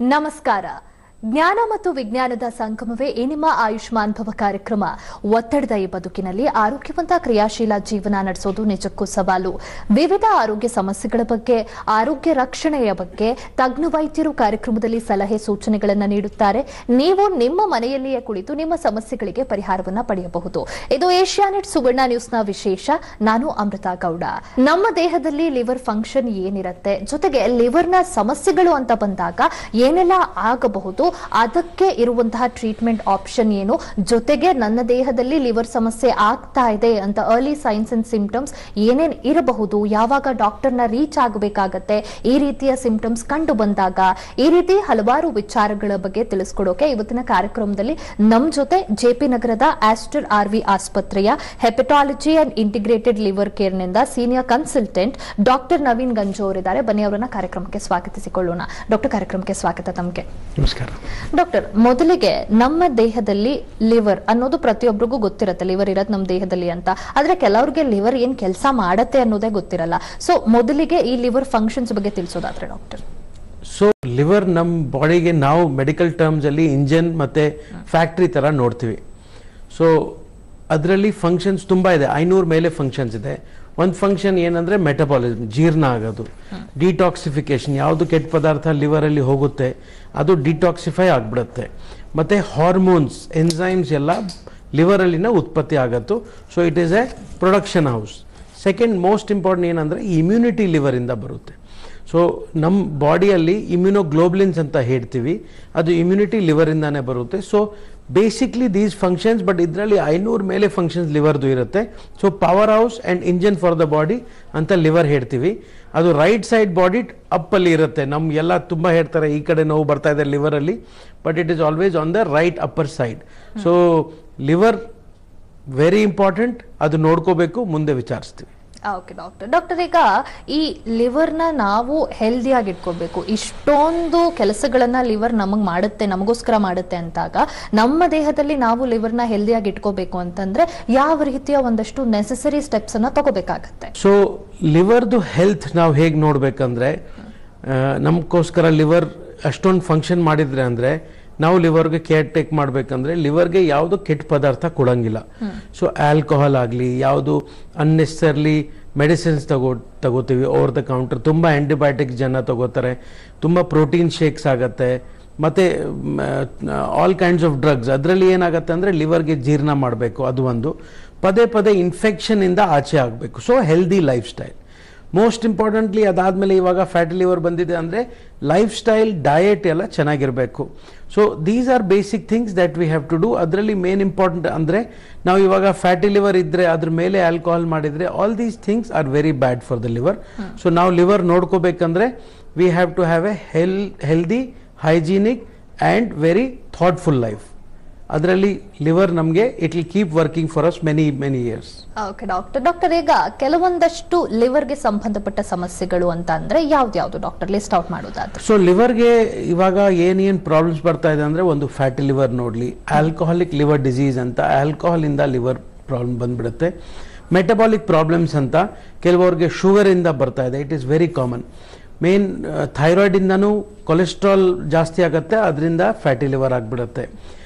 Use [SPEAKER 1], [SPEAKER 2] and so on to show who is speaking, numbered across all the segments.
[SPEAKER 1] ನಮಸ್ಕಾರ. ಜ್ಞಾನ ಮತ್ತು ವಿಜ್ಞಾನದ ಸಂಗಮವೇ ಈ ನಿಮ್ಮ ಆಯುಷ್ಮಾನ್ ಭವ ಕಾರ್ಯಕ್ರಮ. ಒತ್ತಡದ ಈ ಬದುಕಿನಲ್ಲಿ ಆರೋಗ್ಯವಂತ ಕ್ರಿಯಾಶೀಲ ಜೀವನ ನಡೆಸೋದು ನಿಜಕ್ಕೂ ಸವಾಲು. ವಿವಿಧ ಆರೋಗ್ಯ ಸಮಸ್ಯೆಗಳ ಬಗ್ಗೆ, ಆರೋಗ್ಯ ರಕ್ಷಣೆಯ ಬಗ್ಗೆ ತಜ್ಞ ವೈದ್ಯರು ಕಾರ್ಯಕ್ರಮದಲ್ಲಿ ಸಲಹೆ ಸೂಚನೆಗಳನ್ನು ನೀಡುತ್ತಾರೆ. ನೀವು ನಿಮ್ಮ ಮನೆಯಲ್ಲಿಯೇ ಕುಳಿತು ನಿಮ್ಮ ಸಮಸ್ಯೆಗಳಿಗೆ ಪರಿಹಾರವನ್ನು ಪಡೆಯಬಹುದು. ಇದು ಏಷ್ಯಾನೆಟ್ ಸುವರ್ಣ ನ್ಯೂಸ್ನ ವಿಶೇಷ. ನಾನು ಅಮೃತಾ ಗೌಡ. ನಮ್ಮ ದೇಹದಲ್ಲಿ ಲಿವರ್ ಫಂಕ್ಷನ್ ಏನಿರುತ್ತೆ, ಜೊತೆಗೆ ಲಿವರ್ನ ಸಮಸ್ಯೆಗಳು ಅಂತ ಬಂದಾಗ ಏನೆಲ್ಲ ಆಗಬಹುದು, ಅದಕ್ಕೆ ಇರುವಂತಹ ಟ್ರೀಟ್ಮೆಂಟ್ ಆಪ್ಷನ್ ಏನು, ಜೊತೆಗೆ ನನ್ನ ದೇಹದಲ್ಲಿ ಲಿವರ್ ಸಮಸ್ಯೆ ಆಗ್ತಾ ಇದೆ ಅಂತ ಅರ್ಲಿ ಸೈನ್ಸ್ ಅಂಡ್ ಸಿಂಪ್ಟಮ್ಸ್ ಏನೇನ್ ಇರಬಹುದು, ಯಾವಾಗ ಡಾಕ್ಟರ್ನ ರೀಚ್ ಆಗಬೇಕಾಗತ್ತೆ, ಈ ರೀತಿಯ ಸಿಂಪ್ಟಮ್ಸ್ ಕಂಡು ಬಂದಾಗ, ಈ ರೀತಿ ಹಲವಾರು ವಿಚಾರಗಳ ಬಗ್ಗೆ ತಿಳಿಸ್ಕೊಡೋಕೆ ಇವತ್ತಿನ ಕಾರ್ಯಕ್ರಮದಲ್ಲಿ ನಮ್ ಜೊತೆ ಜೆಪಿ ನಗರದ ಆಸ್ಟರ್ ಆರ್ವಿ ಆಸ್ಪತ್ರೆಯ ಹೆಪಟಾಲಜಿ ಅಂಡ್ ಇಂಟಿಗ್ರೇಟೆಡ್ ಲಿವರ್ ಕೇರ್ ನಿಂದ senior consultant doctor Naveen Ganju ಅವರಿದ್ದಾರೆ. ಬನ್ನಿ ಅವರನ್ನ ಕಾರ್ಯಕ್ರಮಕ್ಕೆ ಸ್ವಾಗತಿಸಿಕೊಳ್ಳೋಣ. ಡಾಕ್ಟರ್, ಕಾರ್ಯಕ್ರಮಕ್ಕೆ ಸ್ವಾಗತ ತಮಗೆ.
[SPEAKER 2] ನಮಸ್ಕಾರ
[SPEAKER 1] ಡಾಕ್ಟರ್. ಮೊದಲಿಗೆ ನಮ್ಮ ದೇಹದಲ್ಲಿ ಲಿವರ್ ಅನ್ನೋದು ಪ್ರತಿಯೊಬ್ಬರಿಗೂ ಗೊತ್ತಿರುತ್ತೆ, ಲಿವರ್ ಇರೋದು ನಮ್ಮ ದೇಹದಲ್ಲಿ ಅಂತ. ಆದ್ರೆ ಕೆಲವರಿಗೆ ಲಿವರ್ ಏನ್ ಕೆಲಸ ಮಾಡತ್ತೆ ಅನ್ನೋದೇ ಗೊತ್ತಿರಲ್ಲ. ಸೊ ಮೊದಲಿಗೆ ಈ ಲಿವರ್ ಫಂಕ್ಷನ್ಸ್ ಬಗ್ಗೆ ತಿಳಿಸೋದಾದ್ರೆ ಡಾಕ್ಟರ್.
[SPEAKER 2] ಸೊ ಲಿವರ್ ನಮ್ಮ ಬಾಡಿಗೆ ನಾವು ಮೆಡಿಕಲ್ ಟರ್ಮ್ಸ್ ಅಲ್ಲಿ ಇಂಜಿನ್ ಮತ್ತೆ ಫ್ಯಾಕ್ಟ್ರಿ ತರ ನೋಡ್ತೀವಿ. ಸೊ ಅದರಲ್ಲಿ ಫಂಕ್ಷನ್ಸ್ ತುಂಬಾ ಇದೆ, 500 ಮೇಲೆ ಫಂಕ್ಷನ್ಸ್ ಇದೆ. ಒಂದು ಫಂಕ್ಷನ್ ಏನಂದ್ರೆ ಮೆಟಬಾಲಿಸಮ್, ಜೀರ್ಣ ಆಗೋದು. ಡಿಟಾಕ್ಸಿಫಿಕೇಶನ್, ಯಾವುದು ಕೆಟ್ಟ ಪದಾರ್ಥ ಲಿವರ್ ಅಲ್ಲಿ ಹೋಗುತ್ತೆ ಅದು ಡಿಟಾಕ್ಸಿಫೈ ಆಗ್ಬಿಡುತ್ತೆ. ಮತ್ತೆ ಹಾರ್ಮೋನ್ಸ್, ಎನ್ಸೈಮ್ಸ್ ಎಲ್ಲ ಲಿವರ್ ಅಲ್ಲಿನ ಉತ್ಪತ್ತಿ ಆಗತ್ತು. So it is a production house. Second most important ಏನಂದ್ರೆ ಇಮ್ಯುನಿಟಿ ಲಿವರ್ ಇಂದ ಬರುತ್ತೆ. ಸೊ ನಮ್ಮ ಬಾಡಿಯಲ್ಲಿ ಇಮ್ಯುನೋಗ್ಲೋಬ್ಲಿನ್ಸ್ ಅಂತ ಹೇಳ್ತೀವಿ, ಅದು ಇಮ್ಯುನಿಟಿ ಲಿವರ್ ಇಂದಾನೆ ಬರುತ್ತೆ. So basically these functions, but ಇದರಲ್ಲಿ 500 ಮೇಲೆ ಫಂಕ್ಷನ್ಸ್ ಲಿವರ್ದು ಇರುತ್ತೆ. So power house and engine for the body ಅಂತ ಲಿವರ್ ಹೇಳ್ತೀವಿ. ಅದು ರೈಟ್ ಸೈಡ್ ಬಾಡಿ ಅಪ್ ಅಲ್ಲಿ ಇರುತ್ತೆ. ನಮ್ಗೆಲ್ಲ ತುಂಬಾ ಹೇಳ್ತಾರೆ ಈ ಕಡೆ ನೋವು ಬರ್ತಾ ಇದೆ ಲಿವರ್ ಅಲ್ಲಿ, but it is always on the right upper side. So liver very important, ಅದು ನೋಡ್ಕೋಬೇಕು, ಮುಂದೆ ವಿಚಾರಿಸ್ತೀವಿ.
[SPEAKER 1] Okay doctor. ಡಾಕ್ಟರ್, ಈಗ ಈ ಲಿವರ್ನ ನಾವು ಹೆಲ್ದಿಯಾಗಿ ಇಟ್ಕೋಬೇಕು, ಇಷ್ಟೊಂದು ಕೆಲಸಗಳನ್ನ ಲಿವರ್ ನಮಗ್ ಮಾಡುತ್ತೆ, ನಮಗೋಸ್ಕರ ಮಾಡುತ್ತೆ ಅಂತಾಗ ನಮ್ಮ ದೇಹದಲ್ಲಿ ನಾವು ಲಿವರ್ನ ಹೆಲ್ದಿಯಾಗಿ ಇಟ್ಕೋಬೇಕು ಅಂತಂದ್ರೆ ಯಾವ ರೀತಿಯ ಒಂದಷ್ಟು ನೆಸೆಸರಿ ಸ್ಟೆಪ್ಸ್ ಅನ್ನ ತಗೋಬೇಕಾಗತ್ತೆ?
[SPEAKER 2] ಸೊ ಲಿವರ್ದು ಹೆಲ್ತ್ ನಾವು ಹೇಗೆ ನೋಡ್ಬೇಕಂದ್ರೆ, ನಮಗೋಸ್ಕರ ಲಿವರ್ ಅಷ್ಟೊಂದು ಫಂಕ್ಷನ್ ಮಾಡಿದ್ರೆ ಅಂದ್ರೆ ನಾವು ಲಿವರ್ಗೆ ಕೇರ್ ಟೇಕ್ ಮಾಡ್ಬೇಕಂದ್ರೆ ಲಿವರ್ಗೆ ಯಾವುದು ಕೆಟ್ಟ ಪದಾರ್ಥ ಕೊಡಂಗಿಲ್ಲ. ಸೊ ಆಲ್ಕೋಹಾಲ್ ಆಗಲಿ, ಯಾವುದು ಅನ್ನೆಸರ್ಲಿ ಮೆಡಿಸಿನ್ಸ್ ತಗೋತೀವಿ ಓವರ್ ದ ಕೌಂಟರ್, ತುಂಬ ಆಂಟಿಬಯೋಟಿಕ್ಸ್ ಜನ ತಗೋತಾರೆ, ತುಂಬ ಪ್ರೋಟೀನ್ ಶೇಕ್ಸ್ ಆಗತ್ತೆ, ಮತ್ತೆ ಆಲ್ ಕೈಂಡ್ಸ್ ಆಫ್ ಡ್ರಗ್ಸ್. ಅದರಲ್ಲಿ ಏನಾಗುತ್ತೆ ಅಂದರೆ ಲಿವರ್ಗೆ ಜೀರ್ಣ ಮಾಡಬೇಕು, ಅದು ಒಂದು. ಪದೇ ಪದೇ ಇನ್ಫೆಕ್ಷನ್ ಇಂದ ಆಚೆ ಆಗಬೇಕು. So healthy life style most importantly. ಅದಾದಮೇಲೆ ಇವಾಗ ಫ್ಯಾಟಿ ಲಿವರ್ ಬಂದಿದೆ ಅಂದರೆ ಲೈಫ್ ಸ್ಟೈಲ್, ಡಯಟ್ ಎಲ್ಲ ಚೆನ್ನಾಗಿರಬೇಕು. So these are basic things that we have to do. ಅದರಲ್ಲಿ ಮೇನ್ ಇಂಪಾರ್ಟೆಂಟ್ ಅಂದರೆ ನಾವು ಇವಾಗ ಫ್ಯಾಟಿ ಲಿವರ್ ಇದ್ದರೆ ಅದ್ರ ಮೇಲೆ ಆಲ್ಕೋಹಾಲ್ ಮಾಡಿದರೆ all these things are very bad for the liver. So ನಾವು ಲಿವರ್ ನೋಡ್ಕೋಬೇಕಂದ್ರೆ we have to have a healthy, hygienic and very thoughtful life. ಅದರಲ್ಲಿ ಲಿವರ್ ನಮಗೆ it will keep working for us many years.
[SPEAKER 1] Okay doctor. Doctor, ಈಗ ಕೆಲವೊಂದಷ್ಟು ಲಿವರ್ಗೆ ಸಂಬಂಧಪಟ್ಟ ಸಮಸ್ಯೆಗಳು ಅಂತ ಅಂದ್ರೆ ಯಾವ್ದು ಡಾಕ್ಟರ್, ಲಿಸ್ಟ್ ಔಟ್ ಮಾಡೋದಾದ್ರೆ?
[SPEAKER 2] ಸೊ ಲಿವರ್ಗೆ ಇವಾಗ ಏನೇನು ಪ್ರಾಬ್ಲಮ್ಸ್ ಬರ್ತಾ ಇದೆ ಅಂದ್ರೆ, ಒಂದು ಫ್ಯಾಟಿ ಲಿವರ್ ನೋಡ್ಲಿ, ಆಲ್ಕೋಹಾಲಿಕ್ ಲಿವರ್ ಡಿಸೀಸ್ ಅಂತ ಆಲ್ಕೋಹಾಲ್ ಇಂದ ಲಿವರ್ ಪ್ರಾಬ್ಲಮ್ ಬಂದ್ಬಿಡುತ್ತೆ. ಮೆಟಬಾಲಿಕ್ ಪ್ರಾಬ್ಲಮ್ಸ್ ಅಂತ ಕೆಲವರಿಗೆ ಶುಗರ್ ಇಂದ ಬರ್ತಾ ಇದೆ, it is very common. Main thyroid ಇಂದನೂ ಕೊಲೆಸ್ಟ್ರಾಲ್ ಜಾಸ್ತಿ ಆಗುತ್ತೆ, ಅದರಿಂದ ಫ್ಯಾಟಿ ಲಿವರ್ ಆಗಿಬಿಡುತ್ತೆ.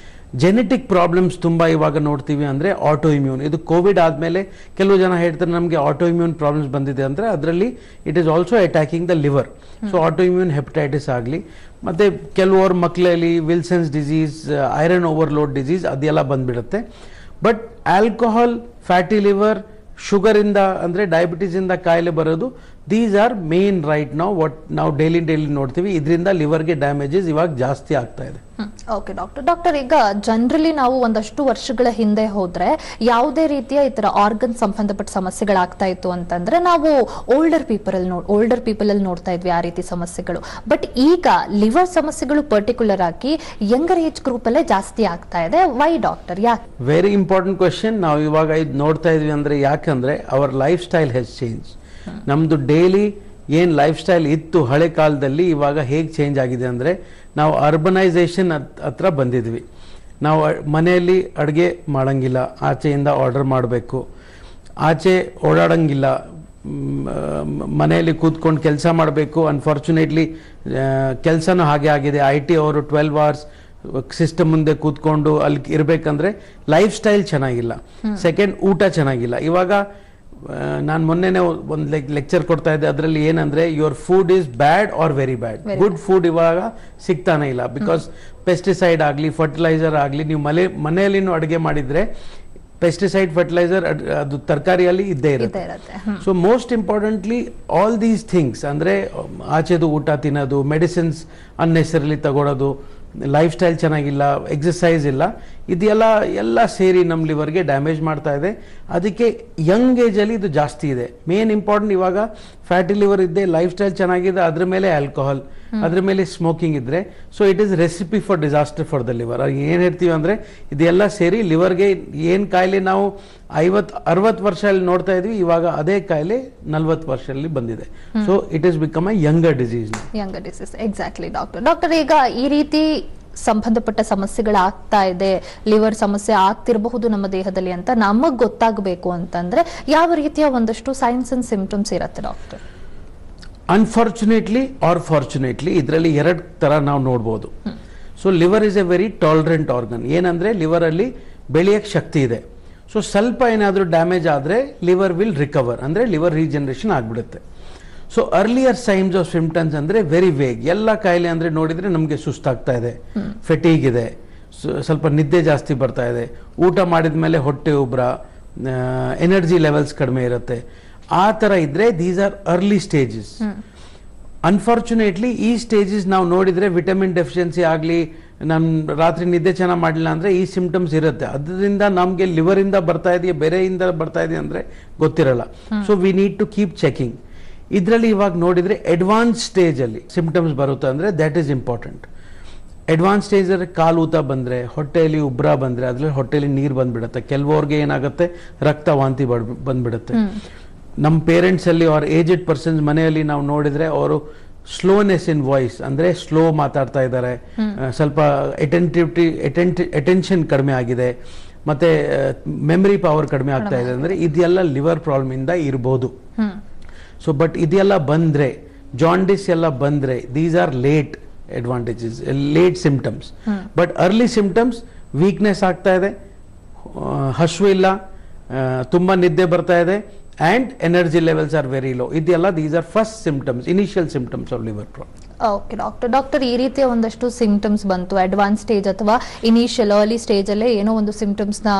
[SPEAKER 2] ಜೆನೆಟಿಕ್ ಪ್ರಾಬ್ಲಮ್ಸ್ ತುಂಬ ಇವಾಗ ನೋಡ್ತೀವಿ ಅಂದರೆ ಆಟೋ ಇಮ್ಯೂನ್. ಇದು ಕೋವಿಡ್ ಆದಮೇಲೆ ಕೆಲವು ಜನ ಹೇಳ್ತಾರೆ ನಮಗೆ ಆಟೋ ಇಮ್ಯೂನ್ ಪ್ರಾಬ್ಲಮ್ಸ್ ಬಂದಿದೆ ಅಂದರೆ ಅದರಲ್ಲಿ it is also attacking the liver. So auto immune hepatitis ಆಗಲಿ, ಮತ್ತು ಕೆಲವರು ಮಕ್ಕಳಲ್ಲಿ Wilson's disease, iron overload disease ಅದೆಲ್ಲ ಬಂದ್ಬಿಡುತ್ತೆ. ಬಟ್ ಆಲ್ಕೋಹಾಲ್, ಫ್ಯಾಟಿ ಲಿವರ್, ಶುಗರಿಂದ ಅಂದರೆ ಡಯಾಬಿಟೀಸಿಂದ ಕಾಯಿಲೆ ಬರೋದು, ದೀಸ್ ಆರ್ ಮೇನ್ ರೈಟ್ ನಾವು ಡೈಲಿ ನೋಡ್ತೀವಿ. ಇದರಿಂದ ಲಿವರ್ಗೆ ಡ್ಯಾಮೇಜಸ್ ಇವಾಗ ಜಾಸ್ತಿ ಆಗ್ತಾ ಇದೆ.
[SPEAKER 1] Okay doctor. ಡಾಕ್ಟರ್, ಈಗ ಜನರಲಿ ನಾವು ಒಂದಷ್ಟು ವರ್ಷಗಳ ಹಿಂದೆ ಹೋದ್ರೆ ಯಾವುದೇ ರೀತಿಯ ಈ ತರ ಆರ್ಗನ್ ಸಂಬಂಧಪಟ್ಟ ಸಮಸ್ಯೆಗಳಾಗ್ತಾ ಇತ್ತು ಅಂತಂದ್ರೆ ನಾವು ಓಲ್ಡರ್ ಪೀಪಲ್ ಅಲ್ಲಿ ನೋಡ್ತಾ ಇದ್ವಿ ಆ ರೀತಿ ಸಮಸ್ಯೆಗಳು. ಬಟ್ ಈಗ ಲಿವರ್ ಸಮಸ್ಯೆಗಳು ಪರ್ಟಿಕ್ಯುಲರ್ ಆಗಿ ಯಂಗರ್ ಏಜ್ ಗ್ರೂಪ್ ಅಲ್ಲೇ ಜಾಸ್ತಿ ಆಗ್ತಾ ಇದೆ. ವೈ ಡಾಕ್ಟರ್, ಯಾಕೆ?
[SPEAKER 2] Very important question. ನಾವು ಇವಾಗ ಇದು ನೋಡ್ತಾ ಇದ್ವಿ ಅಂದ್ರೆ ಯಾಕಂದ್ರೆ our life style has change. ನಮ್ದು ಡೈಲಿ ಏನು ಲೈಫ್ ಸ್ಟೈಲ್ ಇತ್ತು ಹಳೆ ಕಾಲದಲ್ಲಿ, ಇವಾಗ ಹೇಗೆ ಚೇಂಜ್ ಆಗಿದೆ ಅಂದರೆ ನಾವು ಅರ್ಬನೈಸೇಷನ್ ಹತ್ರ ಬಂದಿದ್ವಿ. ನಾವು ಮನೆಯಲ್ಲಿ ಅಡುಗೆ ಮಾಡೋಂಗಿಲ್ಲ, ಆಚೆಯಿಂದ ಆರ್ಡರ್ ಮಾಡಬೇಕು, ಆಚೆ ಓಡಾಡಂಗಿಲ್ಲ, ಮನೆಯಲ್ಲಿ ಕೂತ್ಕೊಂಡು ಕೆಲಸ ಮಾಡಬೇಕು. ಅನ್ಫಾರ್ಚುನೇಟ್ಲಿ ಕೆಲಸನೂ ಹಾಗೆ ಆಗಿದೆ. IT ಅವರು 12 hours ಸಿಸ್ಟಮ್ ಮುಂದೆ ಕೂತ್ಕೊಂಡು ಅಲ್ಲಿ ಇರಬೇಕಂದ್ರೆ ಲೈಫ್ ಸ್ಟೈಲ್ ಚೆನ್ನಾಗಿಲ್ಲ. ಸೆಕೆಂಡ್, ಊಟ ಚೆನ್ನಾಗಿಲ್ಲ. ಇವಾಗ ನಾನು ಮೊನ್ನೆನೆ ಒಂದು ಲೆಕ್ಚರ್ ಕೊಡ್ತಾ ಇದ್ದೆ. ಅದರಲ್ಲಿ ಏನಂದ್ರೆ your food is bad R very bad. Good food ಇವಾಗ ಸಿಗ್ತಾನೆ ಇಲ್ಲ. ಬಿಕಾಸ್ ಪೆಸ್ಟಿಸೈಡ್ ಆಗಲಿ ಫರ್ಟಿಲೈಸರ್ ಆಗಲಿ, ನೀವು ಮನೆಯಲ್ಲಿನೂ ಅಡುಗೆ ಮಾಡಿದ್ರೆ ಪೆಸ್ಟಿಸೈಡ್ ಫರ್ಟಿಲೈಸರ್ ಅದು ತರಕಾರಿಯಲ್ಲಿ ಇದ್ದೇ ಇರುತ್ತೆ. So most importantly all these things ಅಂದ್ರೆ ಆಚೆದು ಊಟ ತಿನ್ನೋದು, ಮೆಡಿಸಿನ್ಸ್ ಅನ್ನೆಸರಿಲಿ ತಗೊಳ್ಳೋದು, ಲೈಫ್ ಸ್ಟೈಲ್ ಚೆನ್ನಾಗಿಲ್ಲ, ಎಕ್ಸಸೈಸ್ ಇಲ್ಲ, ಇದೆಲ್ಲ ಸೇರಿ ನಮ್ಮ ಲಿವರ್ಗೆ ಡ್ಯಾಮೇಜ್ ಮಾಡ್ತಾ ಇದೆ. ಅದಕ್ಕೆ ಯಂಗ್ ಏಜಲ್ಲಿ ಇದು ಜಾಸ್ತಿ ಇದೆ. ಮೇನ್ ಇಂಪಾರ್ಟೆಂಟ್ ಇವಾಗ ಫ್ಯಾಟಿ ಲಿವರ್ ಇದ್ದೆ, ಲೈಫ್ ಸ್ಟೈಲ್ ಚೆನ್ನಾಗಿದೆ, ಅದ್ರ ಮೇಲೆ ಆಲ್ಕೋಹಾಲ್, ಅದ್ರ ಮೇಲೆ ಸ್ಮೋಕಿಂಗ್ ಇದ್ರೆ, so it is recipe for disaster for the liver. ಏನು ಹೇಳ್ತೀವಿ ಅಂದ್ರೆ ಇದೆಲ್ಲ ಸೇರಿ ಲಿವರ್ಗೆ ಏನು ಕಾಯಿಲೆ ನಾವು 50-60 ವರ್ಷದಲ್ಲಿ ನೋಡ್ತಾ ಇದ್ವಿ, ಇವಾಗ ಅದೇ ಕಾಯಿಲೆ 40 ವರ್ಷದಲ್ಲಿ ಬಂದಿದೆ. So it is become a younger disease.
[SPEAKER 1] Exactly doctor. ಈಗ ಈ ರೀತಿ ಸಂಬಂಧಪಟ್ಟ ಸಮಸ್ಯೆಗಳಾಗ್ತಾ ಇದೆ, ಲಿವರ್ ಸಮಸ್ಯೆ ಆಗ್ತಿರಬಹುದು ನಮ್ಮ ದೇಹದಲ್ಲಿ ಅಂತ ನಮಗ್ ಗೊತ್ತಾಗಬೇಕು ಅಂತಂದ್ರೆ ಯಾವ ರೀತಿಯ ಒಂದಷ್ಟು ಸೈನ್ಸ್ ಅಂಡ್ ಸಿಂಪ್ಟಮ್ಸ್ ಇರುತ್ತೆ ಡಾಕ್ಟರ್?
[SPEAKER 2] ಅನ್ಫಾರ್ಚುನೇಟ್ಲಿ ಆರ್ ಫಾರ್ಚುನೇಟ್ಲಿ ಇದರಲ್ಲಿ 2 ತರ ನಾವು ನೋಡ್ಬೋದು. So liver is A very tolerant organ. ಏನಂದ್ರೆ ಲಿವರ್ ಅಲ್ಲಿ ಬೆಳೆಯಕ್ಕೆ ಶಕ್ತಿ ಇದೆ. ಸೊ ಸ್ವಲ್ಪ ಏನಾದರೂ ಡ್ಯಾಮೇಜ್ ಆದರೆ ಲಿವರ್ ವಿಲ್ ರಿಕವರ್, ಅಂದ್ರೆ ಲಿವರ್ ರೀಜನರೇಷನ್ ಆಗ್ಬಿಡುತ್ತೆ. So earlier science of symptoms ಅಂದ್ರೆ ವೆರಿ ವೇಗ್. ಎಲ್ಲ ಕಾಯಿಲೆ ಅಂದ್ರೆ ನೋಡಿದ್ರೆ ನಮಗೆ ಸುಸ್ತಾಗ್ತಾ ಇದೆ, ಫೆಟೀಗ್ ಇದೆ, ಸ್ವಲ್ಪ ನಿದ್ದೆ ಜಾಸ್ತಿ ಬರ್ತಾ ಇದೆ, ಊಟ ಮಾಡಿದ ಮೇಲೆ ಹೊಟ್ಟೆ ಉಬ್ರ, ಎನರ್ಜಿ ಲೆವೆಲ್ಸ್ ಕಡಿಮೆ ಇರುತ್ತೆ, ಆ ತರ ಇದ್ರೆ these are early stages. Unfortunately ಈ ಸ್ಟೇಜಸ್ ನಾವು ನೋಡಿದ್ರೆ ವಿಟಮಿನ್ ಡೆಫಿಷಿಯನ್ಸಿ ಆಗಲಿ, ನಾನು ರಾತ್ರಿ ನಿದ್ದೆ ಚೆನ್ನಾಗಿ ಮಾಡಲಿಲ್ಲ ಅಂದ್ರೆ ಈ ಸಿಂಪ್ಟಮ್ಸ್ ಇರುತ್ತೆ. ಅದರಿಂದ ನಮಗೆ ಲಿವರ್ ಇಂದ ಬರ್ತಾ ಇದೆಯಾ ಬೇರೆಯಿಂದ ಬರ್ತಾ ಇದೆಯಾ ಅಂದ್ರೆ ಗೊತ್ತಿರಲ್ಲ. So we need to keep checking. ಇದರಲ್ಲಿ ಇವಾಗ ನೋಡಿದ್ರೆ ಅಡ್ವಾನ್ಸ್ ಸ್ಟೇಜ್ ಅಲ್ಲಿ ಸಿಂಪ್ಟಮ್ಸ್ ಬರುತ್ತೆ ಅಂದ್ರೆ that is important. Advance stage ಅಲ್ಲಿ ಕಾಲು ಊತ ಬಂದ್ರೆ, ಹೊಟ್ಟೆಯಲ್ಲಿ ಉಬ್ರ ಬಂದ್ರೆ, ಅದ್ರಲ್ಲಿ ಹೊಟ್ಟೆಯಲ್ಲಿ ನೀರು ಬಂದ್ಬಿಡುತ್ತೆ. ಕೆಲವರಿಗೆ ಏನಾಗುತ್ತೆ, ರಕ್ತ ವಾಂತಿ ಬಂದ್ಬಿಡುತ್ತೆ. ನಮ್ಮ ಪೇರೆಂಟ್ಸ್ ಅಲ್ಲಿ ಅವ್ರ ಏಜೆಡ್ ಪರ್ಸನ್ಸ್ ಮನೆಯಲ್ಲಿ ನಾವು ನೋಡಿದ್ರೆ ಅವರು ಸ್ಲೋನೆಸ್ ಇನ್ ವಾಯ್ಸ್ ಅಂದ್ರೆ ಸ್ಲೋ ಮಾತಾಡ್ತಾ ಇದ್ದಾರೆ, ಸ್ವಲ್ಪ ಅಟೆನ್ಷನ್ ಕಡಿಮೆ ಆಗಿದೆ, ಮತ್ತೆ ಮೆಮರಿ ಪವರ್ ಕಡಿಮೆ ಆಗ್ತಾ ಇದೆ. ಅಂದ್ರೆ ಇದೆಲ್ಲ ಲಿವರ್ ಪ್ರಾಬ್ಲಮ್ ಇಂದ ಇರಬಹುದು. ಸೊ ಬಟ್ ಇದೆಲ್ಲ ಬಂದ್ರೆ, ಜಾಂಡಿಸ್ ಎಲ್ಲ ಬಂದ್ರೆ, these are late advantages, late symptoms. But early symptoms weakness ಆಗ್ತಾ ಇದೆ, ಹಶು ಇಲ್ಲ, ತುಂಬಾ ನಿದ್ದೆ ಬರ್ತಾ ಇದೆ, and energy levels are very low. ಇದೆಲ್ಲ these are first symptoms, initial symptoms of liver problem.
[SPEAKER 1] Okay doctor, ಈ ರೀತಿಯ ಒಂದಷ್ಟು ಸಿಂಪ್ಟಮ್ಸ್ ಬಂತು ಅಡ್ವಾನ್ಸ್ ಸ್ಟೇಜ್ ಅಥವಾ ಇನಿಷಿಯಲ್ ಅರ್ಲಿ ಸ್ಟೇಜ್ ಅಲ್ಲೇ ಏನೋ ಒಂದು ಸಿಂಪ್ಟಮ್ಸ್ ನ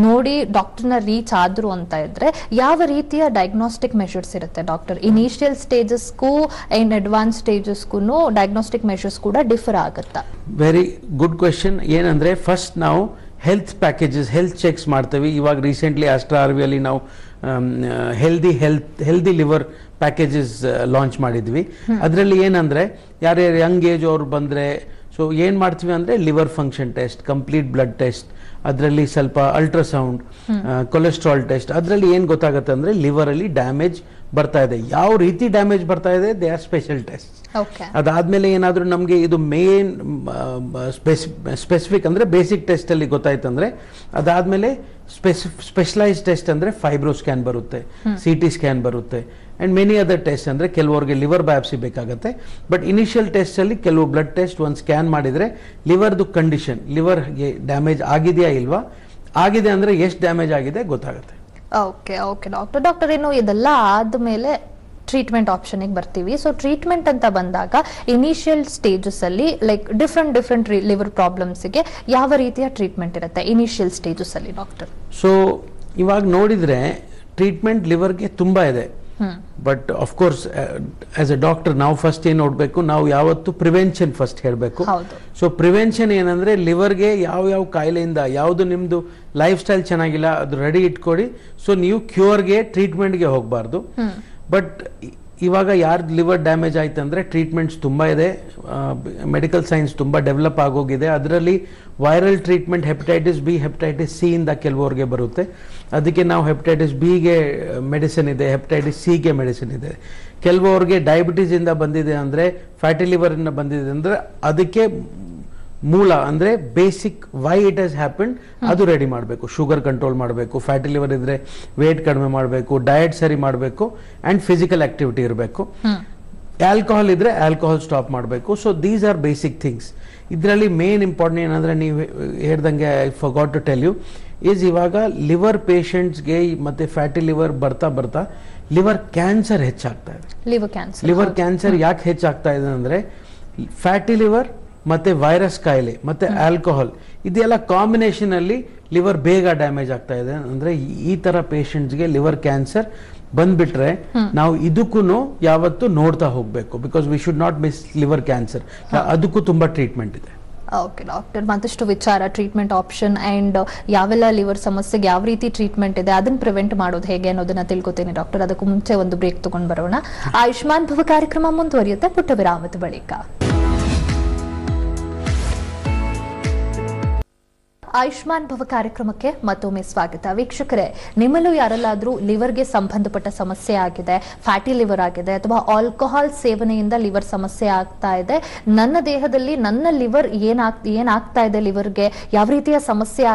[SPEAKER 1] ನೋಡಿ ಡಾಕ್ಟರ್ನ ರೀಚ್ ಆದ್ರು ಅಂತ ಇದ್ರೆ ಯಾವ ರೀತಿಯ ಡಯಾಗ್ನೋಸ್ಟಿಕ್ ಮೆಷರ್ಸ್ ಇರುತ್ತೆ ಡಾಕ್ಟರ್? ಇನಿಷಿಯಲ್ ಸ್ಟೇಜಸ್ಗೂ ಅಂಡ್ ಅಡ್ವಾನ್ಸ್ ಸ್ಟೇಜಸ್ಗೂ ಡಯಾಗ್ನೋಸ್ಟಿಕ್ ಮೆಷರ್ಸ್ ಕೂಡ ಡಿಫರ್ ಆಗುತ್ತಾ?
[SPEAKER 2] Very good question. ಏನಂದ್ರೆ ಫಸ್ಟ್ ನಾವು ಹೆಲ್ತ್ ಪ್ಯಾಕೇಜಸ್, ಹೆಲ್ತ್ ಚೆಕ್ಸ್ ಮಾಡ್ತೀವಿ. ಇವಾಗ ರೀಸೆಂಟ್ಲಿ ಅಸ್ಟ್ರಾರ್ವಿಯಲ್ಲಿ ನಾವು ಹೆಲ್ದಿ ಲಿವರ್ ಪ್ಯಾಕೇಜಸ್ ಲಾಂಚ್ ಮಾಡಿದ್ವಿ. ಅದರಲ್ಲಿ ಏನಂದ್ರೆ ಯಾರ್ಯಾರು ಯಂಗ್ ಏಜ್ ಅವ್ರು ಬಂದ್ರೆ, ಸೊ ಏನ್ ಮಾಡ್ತೀವಿ ಅಂದ್ರೆ liver function test, complete blood test, ಅದರಲ್ಲಿ ಸ್ವಲ್ಪ ಅಲ್ಟ್ರಾಸೌಂಡ್, ಕೊಲೆಸ್ಟ್ರಾಲ್ ಟೆಸ್ಟ್. ಅದರಲ್ಲಿ ಏನ್ ಗೊತ್ತಾಗುತ್ತೆ ಅಂದ್ರೆ ಲಿವರ್ ಅಲ್ಲಿ ಡ್ಯಾಮೇಜ್ ಬರ್ತಾ ಇದೆ. ಯಾವ ರೀತಿ ಡ್ಯಾಮೇಜ್ ಬರ್ತಾ ಇದೆ, ದೇ ಆರ್ ಸ್ಪೆಷಲ್ ಟೆಸ್ಟ್. ಅದಾದ್ಮೇಲೆ ಏನಾದ್ರೂ ನಮಗೆ ಇದು ಮೇನ್ ಸ್ಪೆಸಿಫಿಕ್ ಅಂದ್ರೆ ಬೇಸಿಕ್ ಟೆಸ್ಟ್ ಅಲ್ಲಿ ಗೊತ್ತಾಯ್ತು ಅಂದ್ರೆ ಅದಾದ್ಮೇಲೆ ಸ್ಪೆಷಲೈಸ್ ಟೆಸ್ಟ್ ಅಂದ್ರೆ ಫೈಬ್ರೋ ಸ್ಕ್ಯಾನ್ ಬರುತ್ತೆ, CT ಸ್ಕ್ಯಾನ್ ಬರುತ್ತೆ, ಅಂಡ್ ಮೆನಿ ಅದರ್ ಟೆಸ್ಟ್. ಅಂದ್ರೆ ಕೆಲವರಿಗೆ ಲಿವರ್ ಬಯಾಪ್ಸಿ ಬೇಕಾಗುತ್ತೆ. ಬಟ್ ಇನಿಷಿಯಲ್ ಟೆಸ್ಟ್ ಅಲ್ಲಿ ಕೆಲವು ಬ್ಲಡ್ ಟೆಸ್ಟ್ ಒಂದು ಸ್ಕ್ಯಾನ್ ಮಾಡಿದ್ರೆ ಲಿವರ್ದು ಕಂಡೀಷನ್, ಲಿವರ್ಗೆ ಡ್ಯಾಮೇಜ್ ಆಗಿದೆಯಾ ಇಲ್ವಾ, ಆಗಿದೆ ಅಂದ್ರೆ ಎಷ್ಟು ಡ್ಯಾಮೇಜ್ ಆಗಿದೆ ಗೊತ್ತಾಗುತ್ತೆ.
[SPEAKER 1] ಓಕೆ ಡಾಕ್ಟರ್, ಇನ್ನು ಇದೆಲ್ಲ ಆದ್ಮೇಲೆ ಟ್ರೀಟ್ಮೆಂಟ್ ಆಪ್ಷನ್ ಬರ್ತೀವಿ. ಸೊ ಟ್ರೀಟ್ಮೆಂಟ್ ಅಂತ ಬಂದಾಗ ಇನಿಷಿಯಲ್ ಸ್ಟೇಜಸ್ ಅಲ್ಲಿ ಲೈಕ್ ಡಿಫ್ರೆಂಟ್ ಲಿವರ್ ಪ್ರಾಬ್ಲಮ್ಸ್ ಗೆ ಯಾವ ರೀತಿಯ ಟ್ರೀಟ್ಮೆಂಟ್ ಇರುತ್ತೆ ಇನಿಷಿಯಲ್ ಸ್ಟೇಜಸ್ ಅಲ್ಲಿ ಡಾಕ್ಟರ್?
[SPEAKER 2] ಸೊ ಇವಾಗ ನೋಡಿದ್ರೆ ಟ್ರೀಟ್ಮೆಂಟ್ ಲಿವರ್ಗೆ ತುಂಬಾ ಇದೆ. But of course as A doctor ನಾವು ಫಸ್ಟ್ ಏನ್ ನೋಡ್ಬೇಕು, ನಾವು ಯಾವತ್ತು ಪ್ರಿವೆನ್ಷನ್ ಫಸ್ಟ್ ಹೇಳಬೇಕು. ಸೊ ಪ್ರಿವೆನ್ಷನ್ ಏನಂದ್ರೆ ಲಿವರ್ಗೆ ಯಾವ ಕಾಯಿಲೆಯಿಂದ, ಯಾವುದು ನಿಮ್ದು ಲೈಫ್ ಸ್ಟೈಲ್ ಚೆನ್ನಾಗಿಲ್ಲ ಅದು ರೆಡಿ ಇಟ್ಕೊಡಿ. ಸೊ ನೀವು ಕ್ಯೂರ್ಗೆ ಟ್ರೀಟ್ಮೆಂಟ್ಗೆ ಹೋಗಬಾರ್ದು. ಬಟ್ ಇವಾಗ ಯಾರ್ದು ಲಿವರ್ ಡ್ಯಾಮೇಜ್ ಆಯ್ತು ಅಂದ್ರೆ ಟ್ರೀಟ್ಮೆಂಟ್ಸ್ ತುಂಬಾ ಇದೆ, ಮೆಡಿಕಲ್ ಸೈನ್ಸ್ ತುಂಬಾ ಡೆವಲಪ್ ಆಗೋಗಿದೆ. ಅದರಲ್ಲಿ viral treatment hepatitis B, hepatitis C ಇಂದ ಕೆಲವರಿಗೆ ಬರುತ್ತೆ. ಅದಕ್ಕೆ ನಾವು ಹೆಪಟೈಟಿಸ್ ಬಿಗೆ ಮೆಡಿಸಿನ್ ಇದೆ, ಹೆಪಟೈಟಿಸ್ ಸಿಗೆ ಮೆಡಿಸಿನ್ ಇದೆ. ಕೆಲವರಿಗೆ ಡಯಾಬಿಟೀಸ್ ಇಂದ ಬಂದಿದೆ ಅಂದ್ರೆ, ಫ್ಯಾಟಿ ಲಿವರ್ ಇಂದ ಬಂದಿದೆ ಅಂದ್ರೆ ಅದಕ್ಕೆ ಮೂಲ ಅಂದ್ರೆ basic why it has happen ಅದು ರೆಡಿ ಮಾಡಬೇಕು. ಶುಗರ್ ಕಂಟ್ರೋಲ್ ಮಾಡಬೇಕು, ಫ್ಯಾಟಿ ಲಿವರ್ ಇದ್ರೆ ವೇಟ್ ಕಡಿಮೆ ಮಾಡಬೇಕು, ಡಯಟ್ ಸರಿ ಮಾಡಬೇಕು ಅಂಡ್ ಫಿಸಿಕಲ್ ಆಕ್ಟಿವಿಟಿ ಇರಬೇಕು. ಆಲ್ಕೋಹಾಲ್ ಇದ್ರೆ ಆಲ್ಕೋಹಾಲ್ ಸ್ಟಾಪ್ ಮಾಡಬೇಕು. So these are basic things. ಇದರಲ್ಲಿ ಮೇನ್ ಇಂಪಾರ್ಟೆಂಟ್ ಏನಂದ್ರೆ ನೀವು ಹೇಳ್ದಂಗೆ I forgot to tell you is ಇವಾಗ ಲಿವರ್ ಪೇಷಂಟ್ಸ್ಗೆ ಮತ್ತೆ ಫ್ಯಾಟಿ ಲಿವರ್ ಬರ್ತಾ ಬರ್ತಾ ಲಿವರ್ ಕ್ಯಾನ್ಸರ್ ಹೆಚ್ಚಾಗ್ತಾ ಇದೆ. ಲಿವರ್ ಕ್ಯಾನ್ಸರ್ ಯಾಕೆ ಹೆಚ್ಚಾಗ್ತಾ ಇದೆ ಅಂದ್ರೆ ಫ್ಯಾಟಿ ಲಿವರ್ ಮತ್ತೆ ವೈರಸ್ ಕಾಯಿಲೆ ಮತ್ತೆ ಆಲ್ಕೋಹಾಲ್ ಇದೆಲ್ಲ ಕಾಂಬಿನೇಷನ್ ಅಲ್ಲಿ ಲಿವರ್ ಬೇಗ ಡ್ಯಾಮೇಜ್ ಆಗ್ತಾ ಇದೆ. ಅಂದ್ರೆ ಈ ತರ ಪೇಷಂಟ್ಸ್ಗೆ ಲಿವರ್ ಕ್ಯಾನ್ಸರ್ ಬಂದ್ಬಿಟ್ರೆ ನಾವು ಇದಕ್ಕೂ ಯಾವತ್ತು ನೋಡ್ತಾ ಹೋಗ್ಬೇಕು. Because we should not miss liver cancer. ಅದಕ್ಕೂ ತುಂಬಾ ಟ್ರೀಟ್ಮೆಂಟ್ ಇದೆ.
[SPEAKER 1] ಓಕೆ ಡಾಕ್ಟರ್, ಮತ್ತಷ್ಟು ವಿಚಾರ, ಟ್ರೀಟ್ಮೆಂಟ್ ಆಪ್ಷನ್ ಅಂಡ್ ಯಾವೆಲ್ಲ ಲಿವರ್ ಸಮಸ್ಯೆಗೆ ಯಾವ ರೀತಿ ಟ್ರೀಟ್ಮೆಂಟ್ ಇದೆ, ಅದನ್ನ ಪ್ರಿವೆಂಟ್ ಮಾಡೋದು ಹೇಗೆ ಅನ್ನೋದನ್ನ ತಿಳ್ಕೊತೀನಿ ಡಾಕ್ಟರ್. ಅದಕ್ಕೂ ಮುಂಚೆ ಒಂದು ಬ್ರೇಕ್ ತಗೊಂಡ್ ಬರೋಣ. ಆಯುಷ್ಮಾನ್ ಭವ ಕಾರ್ಯಕ್ರಮ ಮುಂದುವರಿಯುತ್ತೆ ಪುಟ್ಟ ವಿರಾಮದ ಬಳಿಕ. ಆಯುಷ್ಮಾನ್ ಭವ ಕಾರ್ಯಕ್ರಮಕ್ಕೆ ಮತ್ತೊಮ್ಮೆ ಸ್ವಾಗತ. ವೀಕ್ಷಕರೇ, ನಿಮ್ಮಲ್ಲೂ ಯಾರಲ್ಲಾದ್ರೂ ಲಿವರ್ಗೆ ಸಂಬಂಧಪಟ್ಟ ಸಮಸ್ಯೆ ಆಗಿದೆ, ಫ್ಯಾಟಿ ಲಿವರ್ ಆಗಿದೆ ಅಥವಾ ಆಲ್ಕೋಹಾಲ್ ಸೇವನೆಯಿಂದ ಲಿವರ್ ಸಮಸ್ಯೆ ಆಗ್ತಾ ಇದೆ, ನನ್ನ ದೇಹದಲ್ಲಿ ನನ್ನ ಲಿವರ್ ಏನಾಗ್ತಾ ಇದೆ, ಲಿವರ್ಗೆ ಯಾವ ರೀತಿಯ ಸಮಸ್ಯೆ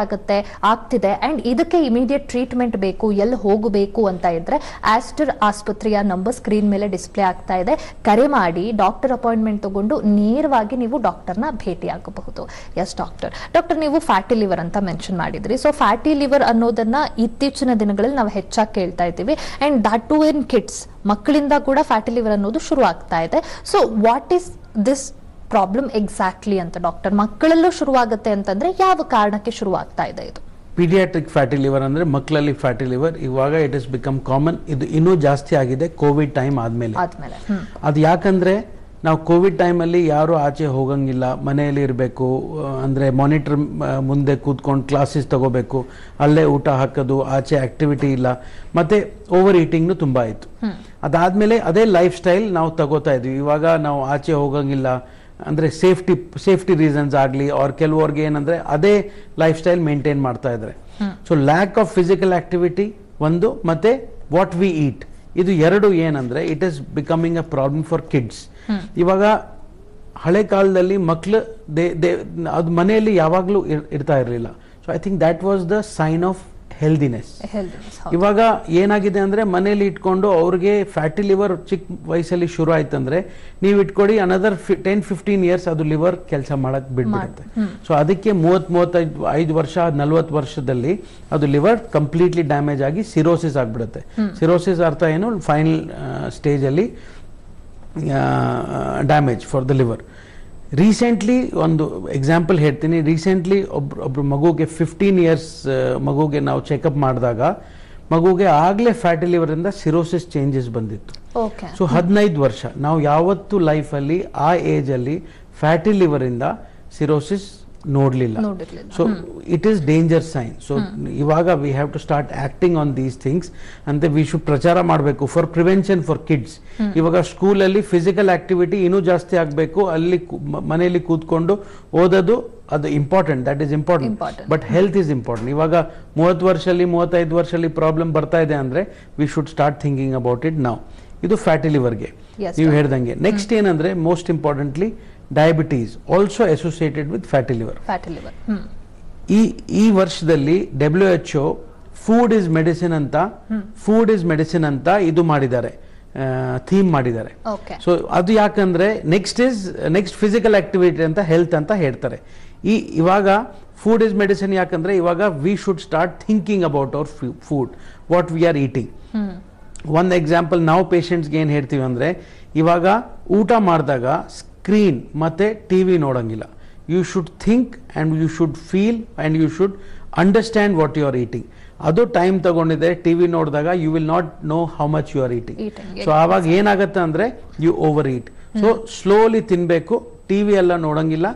[SPEAKER 1] ಆಗ್ತಿದೆ ಅಂಡ್ ಇದಕ್ಕೆ ಇಮಿಡಿಯೇಟ್ ಟ್ರೀಟ್ಮೆಂಟ್ ಬೇಕು, ಎಲ್ಲಿ ಹೋಗಬೇಕು ಅಂತ ಇದ್ರೆ ಆಸ್ಟರ್ ಆಸ್ಪತ್ರೆಯ ನಂಬರ್ ಸ್ಕ್ರೀನ್ ಮೇಲೆ ಡಿಸ್ಪ್ಲೇ ಆಗ್ತಾ ಇದೆ. ಕರೆ ಮಾಡಿ ಡಾಕ್ಟರ್ ಅಪಾಯಿಂಟ್ಮೆಂಟ್ ತಗೊಂಡು ನೇರವಾಗಿ ನೀವು ಡಾಕ್ಟರ್ನ ಭೇಟಿಯಾಗಬಹುದು. ಎಸ್ ಡಾಕ್ಟರ್, ನೀವು ಫ್ಯಾಟಿ ಲಿವರ್ ಅಂತ ಮೆನ್ಷನ್ ಮಾಡಿದ್ರಿ. ಸೊ ಫ್ಯಾಟಿ ಲಿವರ್ ಅನ್ನೋದನ್ನ ಇತ್ತೀಚಿನ ದಿನಗಳಲ್ಲಿ ನಾವು ಹೆಚ್ಚಾಗಿ ಕೇಳ್ತಾ ಇದ್ದೀವಿ and that too in kids, ಮಕ್ಕಳಿಂದ ಕೂಡ ಫ್ಯಾಟಿ ಲಿವರ್ ಅನ್ನೋದು ಶುರು ಆಗ್ತಾ ಇದೆ. So what is this problem exactly ಅಂತ ಡಾಕ್ಟರ್? ಮಕ್ಕಳಲ್ಲೂ ಶುರುವಾಗುತ್ತೆ ಅಂತಂದ್ರೆ ಯಾವ ಕಾರಣಕ್ಕೆ ಶುರು ಆಗ್ತಾ ಇದೆ ಇದು?
[SPEAKER 2] ಪೀಡಿಯಾಟ್ರಿಕ್ ಫ್ಯಾಟಿ ಲಿವರ್ ಅಂದ್ರೆ ಮಕ್ಕಳಲ್ಲಿ ಫ್ಯಾಟಿ ಲಿವರ್ ಇವಾಗ ಇಟ್ ಇಸ್ ಬಿಕಮ್ ಕಾಮನ್. ಇದು ಇನ್ನೂ ಜಾಸ್ತಿ ಆಗಿದೆ ಕೋವಿಡ್ ಟೈಮ್ ಆದ್ಮೇಲೆ. ಅದು ಯಾಕಂದ್ರೆ ನಾವು ಕೋವಿಡ್ ಟೈಮಲ್ಲಿ ಯಾರು ಆಚೆ ಹೋಗಂಗಿಲ್ಲ, ಮನೆಯಲ್ಲಿ ಇರಬೇಕು, ಅಂದರೆ ಮಾನಿಟರ್ ಮುಂದೆ ಕೂತ್ಕೊಂಡು ಕ್ಲಾಸಸ್ ತಗೋಬೇಕು, ಅಲ್ಲೇ ಊಟ ಹಾಕೋದು, ಆಚೆ ಆಕ್ಟಿವಿಟಿ ಇಲ್ಲ, ಮತ್ತೆ ಓವರ್ ಈಟಿಂಗ್ನು ತುಂಬ ಆಯಿತು. ಅದಾದಮೇಲೆ ಅದೇ ಲೈಫ್ ಸ್ಟೈಲ್ ನಾವು ತಗೋತಾ ಇದ್ವಿ. ಇವಾಗ ನಾವು ಆಚೆ ಹೋಗಂಗಿಲ್ಲ ಅಂದರೆ ಸೇಫ್ಟಿ ರೀಸನ್ಸ್ ಆಗಲಿ ಅವ್ರ ಕೆಲವ್ರಿಗೆ ಏನಂದರೆ ಅದೇ ಲೈಫ್ ಸ್ಟೈಲ್ ಮೇಂಟೈನ್ ಮಾಡ್ತಾ ಇದ್ದಾರೆ. So lack of physical activity ಒಂದು, ಮತ್ತೆ ವಾಟ್ ವಿ ಈಟ್, ಇದು ಎರಡು ಏನಂದ್ರೆ it is becoming a problem for kids. ಇವಾಗ ಹಳೆ ಕಾಲದಲ್ಲಿ ಮಕ್ಕಳು ಅದು ಮನೆಯಲ್ಲಿ ಯಾವಾಗಲೂ ಇರ್ತಾ ಇರಲಿಲ್ಲ. So I think that was the sign of healthiness. ಇವಾಗ ಏನಾಗಿದೆ ಅಂದ್ರೆ ಮನೇಲಿ ಇಟ್ಕೊಂಡು ಅವ್ರಿಗೆ ಫ್ಯಾಟಿ ಲಿವರ್ ಚಿಕ್ಕ ವಯಸ್ಸಲ್ಲಿ ಶುರು ಆಯ್ತಂದ್ರೆ ನೀವು ಇಟ್ಕೊಡಿ ಅನದರ್ 10-15 ಇಯರ್ಸ್ ಅದು ಲಿವರ್ ಕೆಲಸ ಮಾಡಕ್ ಬಿಡ್ಬಿಡುತ್ತೆ. ಸೊ ಅದಕ್ಕೆ 30-35 ವರ್ಷ 40 ವರ್ಷದಲ್ಲಿ ಅದು ಲಿವರ್ ಕಂಪ್ಲೀಟ್ಲಿ ಡ್ಯಾಮೇಜ್ ಆಗಿ ಸಿರೋಸಿಸ್ ಆಗ್ಬಿಡುತ್ತೆ. ಸಿರೋಸಿಸ್ ಅರ್ಥ ಏನು? ಫೈನಲ್ ಸ್ಟೇಜ್ ಅಲ್ಲಿ damage for the liver. Recently ಒಂದು ಎಕ್ಸಾಂಪಲ್ ಹೇಳ್ತೀನಿ. ರೀಸೆಂಟ್ಲಿ ಒಬ್ರು ಮಗುಗೆ 15 ಇಯರ್ಸ್ ಮಗುಗೆ ನಾವು ಚೆಕಪ್ ಮಾಡಿದಾಗ ಮಗುಗೆ ಆಗ್ಲೇ ಫ್ಯಾಟಿ ಲಿವರ್ ಇಂದ ಸಿರೋಸಿಸ್ ಚೇಂಜಸ್ ಬಂದಿತ್ತು. ಸೊ 15 ವರ್ಷ ನಾವು ಯಾವತ್ತು ಲೈಫಲ್ಲಿ ಆ ಏಜ್ ಅಲ್ಲಿ ಫ್ಯಾಟಿ ಲಿವರ್ ಇಂದ ಸಿರೋಸಿಸ್ ನೋಡ್ಲಿಲ್ಲ. So it is danger sign. So ಇವಾಗ we have to start acting on these things ಅಂತ ವಿ ಶುಡ್ ಪ್ರಚಾರ ಮಾಡಬೇಕು ಫಾರ್ ಪ್ರಿವೆನ್ಷನ್ ಫಾರ್ ಕಿಡ್ಸ್. ಇವಾಗ ಸ್ಕೂಲಲ್ಲಿ ಫಿಸಿಕಲ್ ಆಕ್ಟಿವಿಟಿ ಇನ್ನೂ ಜಾಸ್ತಿ ಆಗಬೇಕು. ಅಲ್ಲಿ ಮನೆಯಲ್ಲಿ ಕೂತ್ಕೊಂಡು ಓದೋದು ಅದು important, that is important, but health is important. ಇವಾಗ 30 ವರ್ಷದಲ್ಲಿ 35 ವರ್ಷದಲ್ಲಿ ಪ್ರಾಬ್ಲಮ್ ಬರ್ತಾ ಇದೆ ಅಂದ್ರೆ we should start thinking about it now. ಇದು ಫ್ಯಾಟಿ ಲಿವರ್ಗೆ ನೀವು ಹೇಳ್ದಂಗೆ. ನೆಕ್ಸ್ಟ್ ಏನಂದ್ರೆ most importantly diabetes also associated with fatty liver. ಈ ವರ್ಷದಲ್ಲಿ WHO ಫುಡ್ ಇಸ್ ಮೆಡಿಸಿನ್ ಅಂತ ಇದು ಮಾಡಿದ್ದಾರೆ, ಥೀಮ್ ಮಾಡಿದ್ದಾರೆ. ಸೊ ಅದು ಯಾಕಂದ್ರೆ ನೆಕ್ಸ್ಟ್ ಫಿಸಿಕಲ್ ಆಕ್ಟಿವಿಟಿ ಅಂತ ಹೆಲ್ತ್ ಅಂತ ಹೇಳ್ತಾರೆ. ಇವಾಗ ಫುಡ್ ಇಸ್ ಮೆಡಿಸಿನ್ ಯಾಕಂದ್ರೆ ಇವಾಗ we should start thinking about our food, what we are eating. ಒಂದು ಎಕ್ಸಾಂಪಲ್ ನಾವು ಪೇಷಂಟ್ಸ್ಗೆ ಏನು ಹೇಳ್ತೀವಿ ಅಂದ್ರೆ ಇವಾಗ ಊಟ ಮಾಡಿದಾಗ ಸ್ಕ್ರೀನ್ ಮತ್ತೆ ಟಿವಿ ನೋಡಂಗಿಲ್ಲ. You should think and you should feel and you should understand what you are eating. ಅದು ಟೈಮ್ ತಗೊಂಡಿದೆ. ಟಿವಿ ನೋಡಿದಾಗ you will not know how much you are eating. So ಆವಾಗ ಏನಾಗುತ್ತೆ ಅಂದ್ರೆ you overeat. So slowly ತಿನ್ಬೇಕು, TV ಎಲ್ಲ ನೋಡಂಗಿಲ್ಲ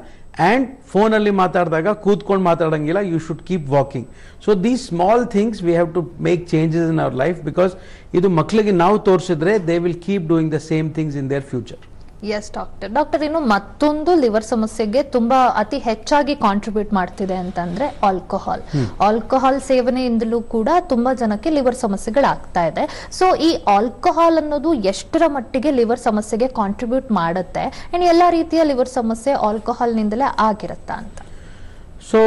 [SPEAKER 2] and ಫೋನಲ್ಲಿ ಮಾತಾಡಿದಾಗ ಕೂತ್ಕೊಂಡು ಮಾತಾಡಂಗಿಲ್ಲ. You should keep walking. So these small things we have to make changes in our life because ಇದು ಮಕ್ಕಳಿಗೆ ನಾವು ತೋರಿಸಿದ್ರೆ they will keep doing the same things in their future.
[SPEAKER 1] Yes doctor ಇನ್ನು ಮತ್ತೊಂದು ಲಿವರ್ ಸಮಸ್ಯೆಗೆ ತುಂಬಾ ಅತಿ ಹೆಚ್ಚಾಗಿ ಕಾಂಟ್ರಿಬ್ಯೂಟ್ ಮಾಡ್ತಿದೆ ಅಂತಂದ್ರೆ ಆಲ್ಕೋಹಾಲ್ ಸೇವನೆಯಿಂದಲೂ ಕೂಡ ತುಂಬಾ ಜನಕ್ಕೆ ಲಿವರ್ ಸಮಸ್ಯೆಗಳಾಗ್ತಾ ಇದೆ. ಸೊ ಈ ಆಲ್ಕೋಹಾಲ್ ಅನ್ನೋದು ಎಷ್ಟರ ಮಟ್ಟಿಗೆ ಲಿವರ್ ಸಮಸ್ಯೆಗೆ ಕಾಂಟ್ರಿಬ್ಯೂಟ್ ಮಾಡುತ್ತೆ, ಅಂಡ್ ಎಲ್ಲಾ ರೀತಿಯ ಲಿವರ್ ಸಮಸ್ಯೆ ಆಲ್ಕೋಹಾಲ್ ನಿಂದಲೇ ಆಗಿರುತ್ತಾ ಅಂತ?
[SPEAKER 2] ಸೊ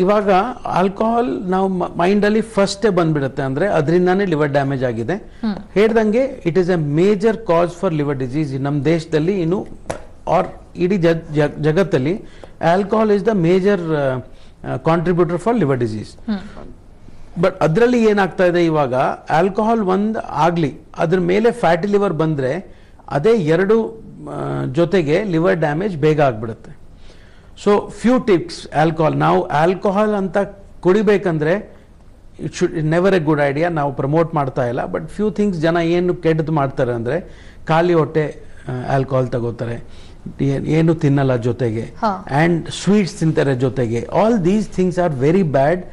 [SPEAKER 2] ಇವಾಗ ಆಲ್ಕೋಹಾಲ್ ನಾವು ಮೈಂಡ್ ಅಲ್ಲಿ ಫಸ್ಟ್ ಬಂದ್ಬಿಡುತ್ತೆ, ಅಂದ್ರೆ ಅದರಿಂದಾನೇ ಲಿವರ್ ಡ್ಯಾಮೇಜ್ ಆಗಿದೆ. ಹೇಳ್ದಂಗೆ it is A major cause for liver disease ನಮ್ಮ ದೇಶದಲ್ಲಿ, ಇನ್ನು ಆರ್ ಇಡೀ ಜಗತ್ತಲ್ಲಿ alcohol is the major contributor for liver disease. But ಅದರಲ್ಲಿ ಏನಾಗ್ತಾ ಇದೆ, ಇವಾಗ ಆಲ್ಕೋಹಾಲ್ ಆಗ್ಲಿ ಅದ್ರ ಮೇಲೆ ಫ್ಯಾಟಿ ಲಿವರ್ ಬಂದ್ರೆ ಅದೇ ಎರಡು ಜೊತೆಗೆ ಲಿವರ್ ಡ್ಯಾಮೇಜ್ ಬೇಗ ಆಗ್ಬಿಡುತ್ತೆ. So few tips. ನಾವು ಆಲ್ಕೋಹಾಲ್ ಅಂತ ಕುಡಿಬೇಕಂದ್ರೆ it should never a good idea. ನಾವು ಪ್ರಮೋಟ್ ಮಾಡ್ತಾ ಇಲ್ಲ, ಬಟ್ ಫ್ಯೂ ಥಿಂಗ್ಸ್ ಜನ ಏನು ಕೆಟ್ಟದ್ದು ಮಾಡ್ತಾರೆ ಅಂದ್ರೆ ಖಾಲಿ ಹೊಟ್ಟೆ ಆಲ್ಕೋಹಾಲ್ ತಗೋತಾರೆ, ಏನು ತಿನ್ನಲ್ಲ ಜೊತೆಗೆ, ಅಂಡ್ ಸ್ವೀಟ್ಸ್ ತಿಂತಾರೆ ಜೊತೆಗೆ. All these things are very ಬ್ಯಾಡ್.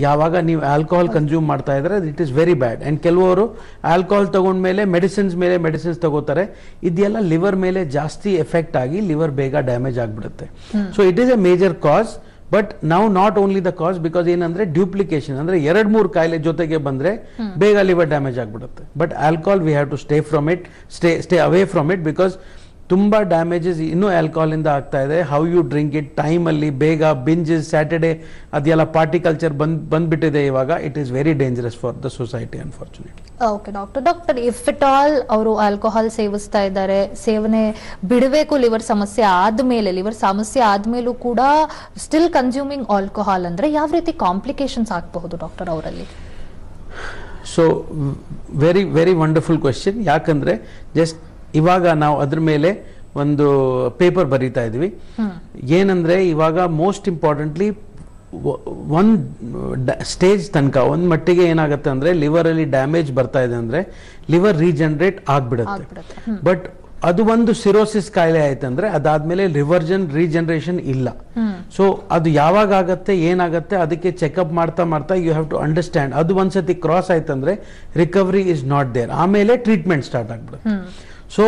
[SPEAKER 2] ಯಾವಾಗ ನೀವು ಆಲ್ಕೋಹಾಲ್ ಕನ್ಸ್ಯೂಮ್ ಮಾಡ್ತಾ ಇದ್ರೆ it is very bad. And ಕೆಲವರು ಆಲ್ಕೋಹಾಲ್ ತಗೊಂಡ್ಮೇಲೆ ಮೆಡಿಸಿನ್ಸ್ ತಗೋತಾರೆ. ಇದೆಲ್ಲ ಲಿವರ್ ಮೇಲೆ ಜಾಸ್ತಿ ಎಫೆಕ್ಟ್ ಆಗಿ ಲಿವರ್ ಬೇಗ ಡ್ಯಾಮೇಜ್ ಆಗ್ಬಿಡುತ್ತೆ. So it is a major cause. But ನಾವು not only the cause, because ಏನಂದ್ರೆ ಡ್ಯೂಪ್ಲಿಕೇಶನ್ ಅಂದ್ರೆ 2-3 ಕಾಯಿಲೆ ಜೊತೆಗೆ ಬಂದ್ರೆ ಬೇಗ ಲಿವರ್ ಡ್ಯಾಮೇಜ್ ಆಗ್ಬಿಡುತ್ತೆ. But alcohol we have to stay away from it, because ತುಂಬಾ ಡ್ಯಾಮೇಜಸ್ ಇನ್ನೂ ಆಲ್ಕೋಹಾಲ್ ಇಂದ ಆಗ್ತಾ ಇದೆ. How you drink it, time ಅಲ್ಲಿ ಬೇಗ ಬಿಂಜಸ್, ಸ್ಯಾಟರ್ಡೇ ಅದೆಲ್ಲ ಪಾರ್ಟಿ ಕಲ್ಚರ್ ಬಂದ್ಬಿಟ್ಟಿದೆ ಇವಾಗ. It is very dangerous for the society unfortunately.
[SPEAKER 1] Okay doctor if it all ಅವರು ಆಲ್ಕೋಹಾಲ್ ಸೇವಿಸ್ತಾ ಇದ್ದಾರೆ, ಸೇವನೆ ಬಿಡಬೇಕು ಲಿವರ್ ಸಮಸ್ಯೆ ಆದ್ಮೇಲೂ ಕೂಡ ಸ್ಟಿಲ್ ಕನ್ಸ್ಯೂಮಿಂಗ್ ಆಲ್ಕೋಹಾಲ್ ಅಂದ್ರೆ ಯಾವ ರೀತಿ ಕಾಂಪ್ಲಿಕೇಶನ್ಸ್ ಆಗಬಹುದು ಡಾಕ್ಟರ್ ಅವರಲ್ಲಿ?
[SPEAKER 2] So very very wonderful question. ಯಾಕಂದ್ರೆ ಜಸ್ಟ್ ಇವಾಗ ನಾವು ಅದ್ರ ಮೇಲೆ ಒಂದು ಪೇಪರ್ ಬರೀತಾ ಇದ್ವಿ. ಏನಂದ್ರೆ ಇವಾಗ ಮೋಸ್ಟ್ ಇಂಪಾರ್ಟೆಂಟ್ಲಿ ಒಂದ್ ಸ್ಟೇಜ್ ತನಕ ಒಂದ್ ಮಟ್ಟಿಗೆ ಏನಾಗುತ್ತೆ ಅಂದ್ರೆ ಲಿವರ್ ಅಲ್ಲಿ ಡ್ಯಾಮೇಜ್ ಬರ್ತಾ ಇದೆ ಅಂದ್ರೆ ಲಿವರ್ ರೀಜನರೇಟ್ ಆಗ್ಬಿಡುತ್ತೆ. ಬಟ್ ಅದು ಒಂದು ಸಿರೋಸಿಸ್ ಕಾಯಿಲೆ ಆಯ್ತಂದ್ರೆ ಅದಾದ್ಮೇಲೆ ರೀಜನರೇಷನ್ ಇಲ್ಲ. ಸೊ ಅದು ಯಾವಾಗ ಆಗತ್ತೆ ಏನಾಗತ್ತೆ ಅದಕ್ಕೆ ಚೆಕ್ಅಪ್ ಮಾಡ್ತಾ ಯು ಹ್ಯಾವ್ ಟು ಅಂಡರ್ಸ್ಟ್ಯಾಂಡ್. ಅದು ಒಂದ್ಸತಿ ಕ್ರಾಸ್ ಆಯ್ತಂದ್ರೆ ರಿಕವರಿ ಇಸ್ ನಾಟ್ ದೇರ್, ಆಮೇಲೆ ಟ್ರೀಟ್ಮೆಂಟ್ ಸ್ಟಾರ್ಟ್ ಆಗ್ಬಿಡುತ್ತೆ. So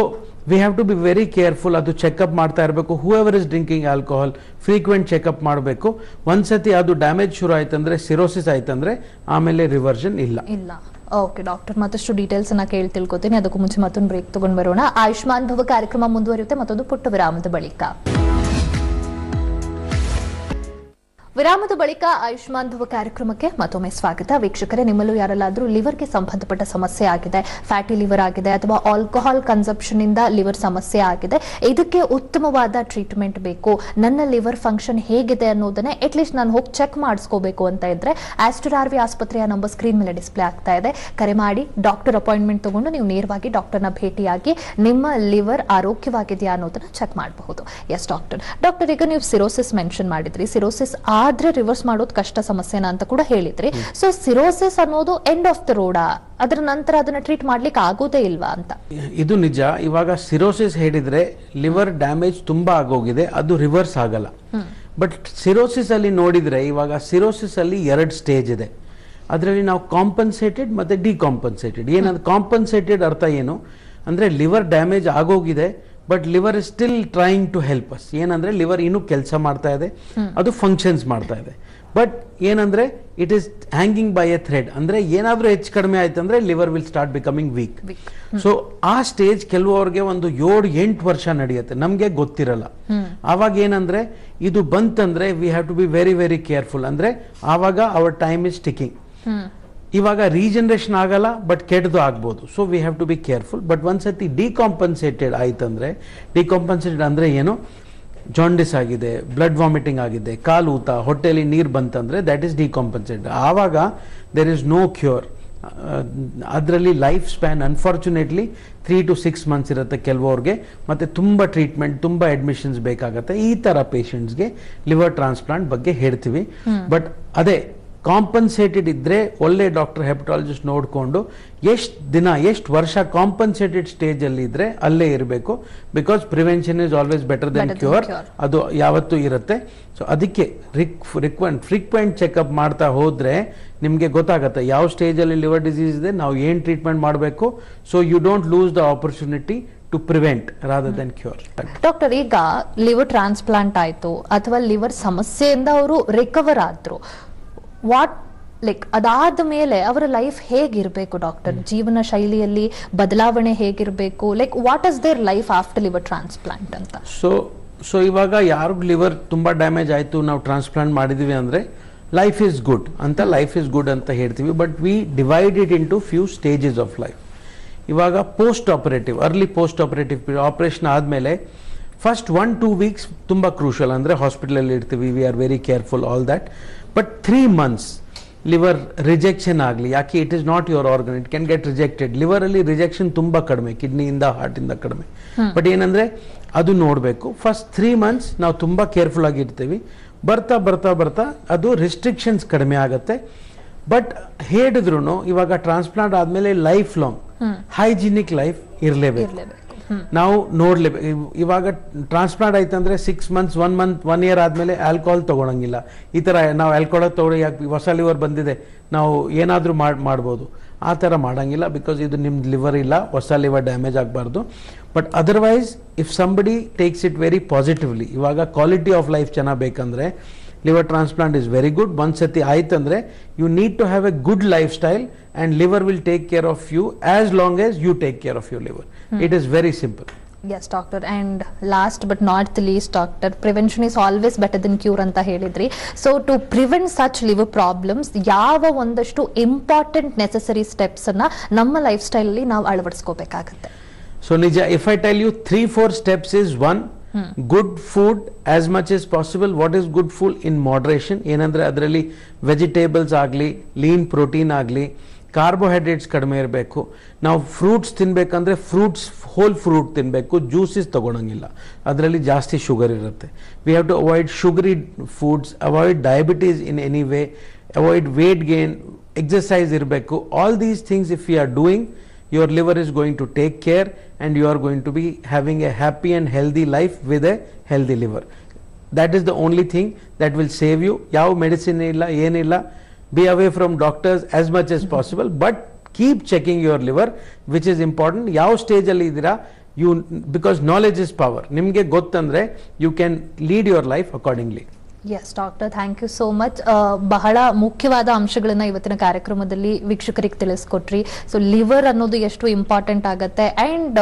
[SPEAKER 2] we have to be very careful. ಅದು ಚೆಕ್ಅಪ್ ಮಾಡ್ತಾ ಇರಬೇಕು. Whoever is drinking alcohol frequent checkup ಮಾಡಬೇಕು. ಒಂದ್ಸತಿ ಅದು ಡ್ಯಾಮೇಜ್ ಶುರು ಆಯ್ತಂದ್ರೆ ಸಿರೋಸಿಸ್ ಆಯ್ತಂದ್ರೆ ಆಮೇಲೆ ರಿವರ್ಷನ್ ಇಲ್ಲ.
[SPEAKER 1] ಓಕೆ ಡಾಕ್ಟರ್, ಮತ್ತಷ್ಟು ಡೀಟೇಲ್ಸ್ ಅನ್ನ ತಿಳ್ಕೊತೀನಿ. ಅದಕ್ಕೂ ಮುಂಚೆ ಮತ್ತೊಂದು ಬ್ರೇಕ್ ತಗೊಂಡ್ ಬರೋಣ. ಆಯುಷ್ಮಾನ್ ಭವ ಕಾರ್ಯಕ್ರಮ ಮುಂದುವರಿಯುತ್ತೆ ಮತ್ತೊಂದು ಪುಟ್ಟ ವಿರಾಮದ ಬಳಿಕ. ವಿರಾಮದ ಬಳಿಕ ಆಯುಷ್ಮಾನ್ ಭವ ಕಾರ್ಯಕ್ರಮಕ್ಕೆ ಮತ್ತೊಮ್ಮೆ ಸ್ವಾಗತ. ವೀಕ್ಷಕರೇ, ನಿಮ್ಮಲ್ಲೂ ಯಾರಲ್ಲಾದ್ರೂ ಲಿವರ್ಗೆ ಸಂಬಂಧಪಟ್ಟ ಸಮಸ್ಯೆ ಆಗಿದೆ, ಫ್ಯಾಟಿ ಲಿವರ್ ಆಗಿದೆ ಅಥವಾ ಆಲ್ಕೋಹಾಲ್ ಕನ್ಸಂಪ್ಷನ್ ಇಂದ ಲಿವರ್ ಸಮಸ್ಯೆ ಆಗಿದೆ, ಇದಕ್ಕೆ ಉತ್ತಮವಾದ ಟ್ರೀಟ್ಮೆಂಟ್ ಬೇಕು, ನನ್ನ ಲಿವರ್ ಫಂಕ್ಷನ್ ಹೇಗಿದೆ ಅನ್ನೋದನ್ನ ಅಟ್ಲೀಸ್ಟ್ ನಾನು ಹೋಗಿ ಚೆಕ್ ಮಾಡಿಸ್ಕೋಬೇಕು ಅಂತ ಇದ್ರೆ ಆಸ್ಟರ್ RV ಆಸ್ಪತ್ರೆಯ ನಂಬರ್ ಸ್ಕ್ರೀನ್ ಮೇಲೆ ಡಿಸ್ಪ್ಲೇ ಆಗ್ತಾ ಇದೆ. ಕರೆ ಮಾಡಿ ಡಾಕ್ಟರ್ ಅಪಾಯಿಂಟ್ಮೆಂಟ್ ತಗೊಂಡು ನೀವು ನೇರವಾಗಿ ಡಾಕ್ಟರ್ನ ಭೇಟಿಯಾಗಿ ನಿಮ್ಮ ಲಿವರ್ ಆರೋಗ್ಯವಾಗಿದೆಯಾ ಅನ್ನೋದನ್ನ ಚೆಕ್ ಮಾಡಬಹುದು. ಎಸ್ ಡಾಕ್ಟರ್, ಈಗ ನೀವು ಸಿರೋಸಿಸ್ ಮೆನ್ಷನ್ ಮಾಡಿದ್ರಿ. ಸಿರೋಸಿಸ್ ಆದ್ರೆ ರಿವರ್ಸ್ ಮಾಡೋದು ಕಷ್ಟ ಸಮಸ್ಯೆನಾ ಅಂತ ಕೂಡ ಹೇಳಿದ್ರಿ. ಸೊ ಸಿರೋಸಿಸ್ ಅನ್ನೋದು ಎಂಡ್ ಆಫ್ ದ ರೋಡಾ, ಅದರ ನಂತರ ಅದನ್ನ ಟ್ರೀಟ್ ಮಾಡ್ಲಿಕ್ಕೆ ಆಗೋದೇ ಇಲ್ವಾ ಅಂತ?
[SPEAKER 2] ಇದು ನಿಜ. ಇವಾಗ ಸಿರೋಸಿಸ್ ಹೇಳಿದ್ರೆ ಲಿವರ್ ಡ್ಯಾಮೇಜ್ ತುಂಬಾ ಆಗೋಗಿದೆ, ಅದು ರಿವರ್ಸ್ ಆಗಲ್ಲ. ಬಟ್ ಸಿರೋಸಿಸ್ ಅಲ್ಲಿ ನೋಡಿದ್ರೆ ಇವಾಗ ಸಿರೋಸಿಸ್ ಅಲ್ಲಿ 2 ಸ್ಟೇಜ್ ಇದೆ. ಅದರಲ್ಲಿ ನಾವು ಕಾಂಪನ್ಸೇಟೆಡ್ ಮತ್ತೆ ಡಿಕಾಂಪನ್ಸೇಟೆಡ್. ಏನಂದ್ರೆ ಕಾಂಪನ್ಸೇಟೆಡ್ ಅರ್ಥ ಏನು ಅಂದ್ರೆ ಲಿವರ್ ಡ್ಯಾಮೇಜ್ ಆಗೋಗಿದೆ, but liver is still trying to help us. ಏನಂದ್ರೆ ಲಿವರ್ ಇನ್ನೂ ಕೆಲಸ ಮಾಡ್ತಾ ಇದೆ, ಅದು ಫಂಕ್ಷನ್ಸ್ ಮಾಡ್ತಾ ಇದೆ. ಬಟ್ ಏನಂದ್ರೆ it is hanging by a thread. ಅಂದ್ರೆ ಏನಾದ್ರೂ ಹೆಚ್ಚು ಕಡಿಮೆ ಆಯ್ತಂದ್ರೆ liver will start becoming weak. So ಆ ಸ್ಟೇಜ್ ಕೆಲವರಿಗೆ ಒಂದು 7-8 ವರ್ಷ ನಡೆಯುತ್ತೆ, ನಮ್ಗೆ ಗೊತ್ತಿರಲ್ಲ. ಆವಾಗ ಏನಂದ್ರೆ ಇದು ಬಂತಂದ್ರೆ we have to be very very careful. ಅಂದ್ರೆ ಆವಾಗ ಅವರ್ ಟೈಮ್ ಇಸ್ ಟಿಕಿಂಗ್. ಇವಾಗ ರೀಜನರೇಷನ್ ಆಗಲ್ಲ, ಬಟ್ ಕೆಟ್ಟದು ಆಗ್ಬೋದು. So we have to be careful. But ಒಂದ್ಸತಿ ಡಿಕಾಂಪನ್ಸೇಟೆಡ್ ಆಯ್ತಂದ್ರೆ, ಡಿಕಾಂಪನ್ಸೇಟೆಡ್ ಅಂದ್ರೆ ಏನು, ಜಾಂಡಿಸ್ ಆಗಿದೆ, ಬ್ಲಡ್ ವಾಮಿಟಿಂಗ್ ಆಗಿದೆ, ಕಾಲು ಊತ, ಹೊಟ್ಟೆಯಲ್ಲಿ ನೀರು ಬಂತಂದ್ರೆ ದಟ್ ಈಸ್ ಡಿಕಾಂಪನ್ಸೇಟೆಡ್. ಆವಾಗ ದೇರ್ ಇಸ್ ನೋ ಕ್ಯೂರ್. ಅದರಲ್ಲಿ life span unfortunately 3 to 6 months ಇರುತ್ತೆ ಕೆಲವರಿಗೆ. ಮತ್ತೆ ತುಂಬಾ ಟ್ರೀಟ್ಮೆಂಟ್, ತುಂಬಾ ಅಡ್ಮಿಷನ್ಸ್ ಬೇಕಾಗತ್ತೆ. ಈ ತರ ಪೇಷಂಟ್ಸ್ಗೆ ಲಿವರ್ ಟ್ರಾನ್ಸ್ಪ್ಲಾಂಟ್ ಬಗ್ಗೆ ಹೇಳ್ತೀವಿ. ಬಟ್ ಅದೇ ಕಾಂಪನ್ಸೇಟೆಡ್ ಇದ್ರೆ ಒಳ್ಳೆ ಡಾಕ್ಟರ್ ಹೆಪಟಾಲಜಿಸ್ಟ್ ನೋಡಿಕೊಂಡು ಎಷ್ಟು ವರ್ಷ ಕಾಂಪನ್ಸೇಟೆಡ್ ಸ್ಟೇಜ್ ಅಲ್ಲಿ ಇದ್ರೆ ಅಲ್ಲೇ ಇರಬೇಕು. Because prevention is always better then cure, ಅದು ಯಾವತ್ತೂ ಇರುತ್ತೆ. ಸೊ ಅದಕ್ಕೆ ಫ್ರೀಕ್ವೆಂಟ್ ಚೆಕ್ಅಪ್ ಮಾಡ್ತಾ ಹೋದ್ರೆ ನಿಮಗೆ ಗೊತ್ತಾಗುತ್ತೆ ಯಾವ ಸ್ಟೇಜಲ್ಲಿ ಲಿವರ್ ಡಿಸೀಸ್ ಇದೆ, ನಾವು ಏನು ಟ್ರೀಟ್ಮೆಂಟ್ ಮಾಡಬೇಕು. So you don't lose the opportunity to prevent rather than cure.
[SPEAKER 1] Doctor, ಈಗ ಲಿವರ್ ಟ್ರಾನ್ಸ್ಪ್ಲಾಂಟ್ ಆಯ್ತು ಅಥವಾ ಲಿವರ್ ಸಮಸ್ಯೆಯಿಂದ ಅವರು ರಿಕವರ್ ಆದ್ರು, ವಾಟ್ ಲೈಕ್ ಅದಾದ ಮೇಲೆ ಅವರ ಲೈಫ್ ಹೇಗಿರಬೇಕು ಡಾಕ್ಟರ್? ಜೀವನ ಶೈಲಿಯಲ್ಲಿ ಬದಲಾವಣೆ ಹೇಗಿರಬೇಕು? Like what is their life after liver transplant ಅಂತ?
[SPEAKER 2] ಸೊ ಇವಾಗ ಯಾರಿಗೂ ಲಿವರ್ ತುಂಬ ಡ್ಯಾಮೇಜ್ ಆಯಿತು, ನಾವು ಟ್ರಾನ್ಸ್ಪ್ಲಾಂಟ್ ಮಾಡಿದ್ವಿ ಅಂದರೆ ಲೈಫ್ ಈಸ್ ಗುಡ್ ಅಂತ ಹೇಳ್ತೀವಿ. But we divide it into few stages of life. ಇವಾಗ post operative, early post operative operation ಆದಮೇಲೆ ಫಸ್ಟ್ 1-2 ವೀಕ್ಸ್ ತುಂಬ ಕ್ರೂಷಲ್, ಅಂದರೆ ಹಾಸ್ಪಿಟಲಲ್ಲಿ ಇರ್ತೀವಿ, we are very careful all that. But 3 months liver rejection ಆಗಲಿ, ಯಾಕೆ it is not your organ, it can get rejected. ಲಿವರಲ್ಲಿ rejection ತುಂಬ ಕಡಿಮೆ, ಕಿಡ್ನಿಯಿಂದ ಹಾರ್ಟಿಂದ ಕಡಿಮೆ. ಬಟ್ ಏನಂದರೆ ಅದು ನೋಡಬೇಕು. ಫಸ್ಟ್ 3 months ನಾವು ತುಂಬ ಕೇರ್ಫುಲ್ ಆಗಿರ್ತೀವಿ. ಬರ್ತಾ ಬರ್ತಾ ಬರ್ತಾ ಅದು ರಿಸ್ಟ್ರಿಕ್ಷನ್ಸ್ ಕಡಿಮೆ ಆಗುತ್ತೆ. ಬಟ್ ಹೇಳಿದ್ರು ಇವಾಗ ಟ್ರಾನ್ಸ್ಪ್ಲಾಂಟ್ ಆದಮೇಲೆ ಲೈಫ್ ಲಾಂಗ್ ಹೈಜಿನಿಕ್ ಲೈಫ್ ಇರಲೇಬೇಕು, ನಾವು ನೋಡ್ಲೇಬೇಕು. ಇವಾಗ ಟ್ರಾನ್ಸ್ಪ್ಲಾಂಟ್ ಆಯ್ತಂದ್ರೆ 6 months 1 month 1 year ಆದಮೇಲೆ ಆಲ್ಕೋಹಾಲ್ ತಗೊಳಂಗಿಲ್ಲ. ಈ ಥರ ನಾವು ಆಲ್ಕೋಹಾಲ್ ತಗೊಳ್ಳಿ, ಯಾಕೆ ಹೊಸ ಲಿವರ್ ಬಂದಿದೆ ನಾವು ಏನಾದರೂ ಮಾಡ್ಬೋದು, ಆ ಥರ ಮಾಡೋಂಗಿಲ್ಲ. ಬಿಕಾಸ್ ಇದು ನಿಮ್ದು ಲಿವರ್ ಇಲ್ಲ, ಹೊಸ ಲಿವರ್ ಡ್ಯಾಮೇಜ್ ಆಗಬಾರ್ದು. But otherwise if somebody takes it very positively, ಇವಾಗ ಕ್ವಾಲಿಟಿ ಆಫ್ ಲೈಫ್ ಚೆನ್ನಾಗಿ ಬೇಕಂದ್ರೆ liver transplant is very good. ಒಂದ್ಸತಿ ಆಯ್ತಂದ್ರೆ you need to have a good life style and liver will take care of you as long as you take care of your liver. It is very simple.
[SPEAKER 1] Yes doctor, and last but not the least doctor, prevention is always better than cure anta helidri. So to prevent such liver problems yava ondashtu important necessary steps anna namma lifestyle alli ನಾವು ಅಳವಡಿಸ್ಕೋಬೇಕಾಗುತ್ತೆ?
[SPEAKER 2] So Nija, if I tell you 3-4 steps is one, good food as much as possible. What is good food? In moderation. ಏನಂದ್ರೆ ಅದರಲ್ಲಿ vegetables ಆಗಲಿ, lean protein ಆಗಲಿ, carbohydrates ಕಡಿಮೆ ಇರಬೇಕು. ನಾವು fruits ತಿನ್ಬೇಕಂದ್ರೆ fruits whole fruit ತಿನ್ನಬೇಕು, ಜ್ಯೂಸಸ್ ತಗೊಳಂಗಿಲ್ಲ, ಅದರಲ್ಲಿ ಜಾಸ್ತಿ ಶುಗರ್ ಇರುತ್ತೆ. We have to avoid sugary foods, avoid diabetes in any way, avoid weight gain, exercise ಇರಬೇಕು. All these things if you are doing, your liver is going to take care and you are going to be having a happy and healthy life with a healthy liver. That is the only thing that will save you. Yav medicine illa yenilla, be away from doctors as much as possible, but keep checking your liver, which is important. Yav stage alli idira you, because knowledge is power. Nimge gottandre you can lead your life accordingly.
[SPEAKER 1] Yes doctor, thank you so much. ಬಹಳ ಮುಖ್ಯವಾದ ಅಂಶಗಳನ್ನ ಇವತ್ತಿನ ಕಾರ್ಯಕ್ರಮದಲ್ಲಿ ವೀಕ್ಷಕರಿಗೆ ತಿಳಿಸ್ಕೊಟ್ರಿ. So liver ಅನ್ನೋದು ಎಷ್ಟು important ಆಗುತ್ತೆ, and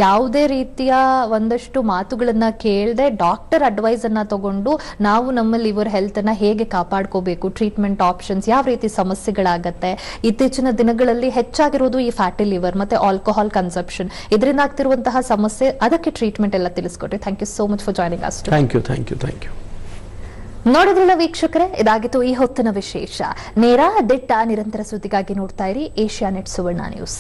[SPEAKER 1] ಯಾವುದೇ ರೀತಿಯ ಒಂದಷ್ಟು ಮಾತುಗಳನ್ನ ಕೇಳದೆ ಡಾಕ್ಟರ್ ಅಡ್ವೈಸ್ ಅನ್ನ ತಗೊಂಡು ನಾವು ನಮ್ಮ ಲಿವರ್ ಹೆಲ್ತ್ ಅನ್ನ ಹೇಗೆ ಕಾಪಾಡ್ಕೋಬೇಕು, ಟ್ರೀಟ್ಮೆಂಟ್ ಆಪ್ಷನ್ಸ್, ಯಾವ ರೀತಿ ಸಮಸ್ಯೆಗಳಾಗತ್ತೆ, ಇತ್ತೀಚಿನ ದಿನಗಳಲ್ಲಿ ಹೆಚ್ಚಾಗಿರೋದು ಈ ಫ್ಯಾಟಿ ಲಿವರ್ ಮತ್ತೆ ಆಲ್ಕೋಹಾಲ್ ಕನ್ಸಂಪ್ಷನ್, ಇದರಿಂದ ಆಗ್ತಿರುವಂತಹ ಸಮಸ್ಯೆ, ಅದಕ್ಕೆ ಟ್ರೀಟ್ಮೆಂಟ್ ಎಲ್ಲ ತಿಳಿಸ್ಕೊಟ್ರಿ. Thank you so much for joining us.
[SPEAKER 2] Thank you, thank you, thank you.
[SPEAKER 1] ನೋಡಿದ್ರಲ್ಲ ವೀಕ್ಷಕರೇ, ಇದಾಗಿತ್ತು ಈ ಹೊತ್ತಿನ ವಿಶೇಷ. ನೇರ ದಿಟ್ಟ ನಿರಂತರ ಸುದ್ದಿಗಾಗಿ ನೋಡ್ತಾ ಇರಿ ಏಷ್ಯಾನೆಟ್ ಸುವರ್ಣ ನ್ಯೂಸ್.